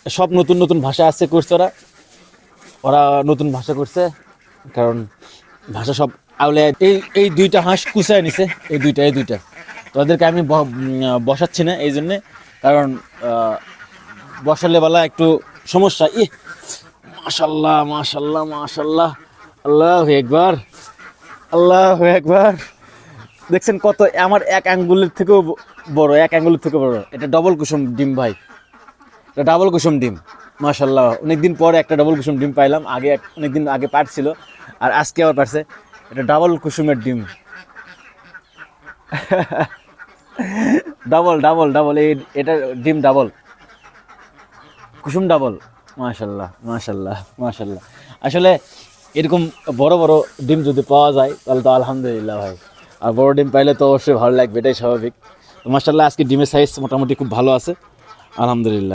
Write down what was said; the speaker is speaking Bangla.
সব নতুন নতুন ভাষা আছে করছে ওরা নতুন ভাষা করছে, কারণ ভাষা সব আউলে এই দুইটা হাঁস কুচায় নিছে, এই দুইটা তো ওদেরকে আমি বসাচ্ছি না এই জন্যে, কারণ বসালে বেলা একটু সমস্যা। মাশাল্লাহ মাশাল্লাহ মাশাল্লাহ, আল্লাহু আকবার আল্লাহু আকবার। দেখছেন কত, আমার এক আঙ্গুলের থেকেও বড়, এক আঙ্গুলের থেকে বড়। এটা ডবল কুসুম ডিম ভাই, এটা ডাবল কুসুম ডিম। মাশাল্লাহ, অনেকদিন পরে একটা ডবল কুসুম ডিম পাইলাম। আগে অনেকদিন আগে পারছিল, আর আজকে আবার পারছে। এটা ডাবল কুসুমের ডিম, ডাবল ডাবল ডাবল, এটা ডিম ডাবল, কুসুম ডাবল। মাশাল্লাহ মাশাল্লাহ মাশাল্লাহ। আসলে এরকম বড় বড় ডিম যদি পাওয়া যায় তাহলে তো আলহামদুলিল্লাহ ভাই, আর বড় ডিম পাইলে তো অবশ্যই ভালো লাগবে, এটাই স্বাভাবিক। তো মাশাল্লাহ, আজকে ডিমের সাইজ মোটামুটি খুব ভালো আছে, আলহামদুলিল্লাহ।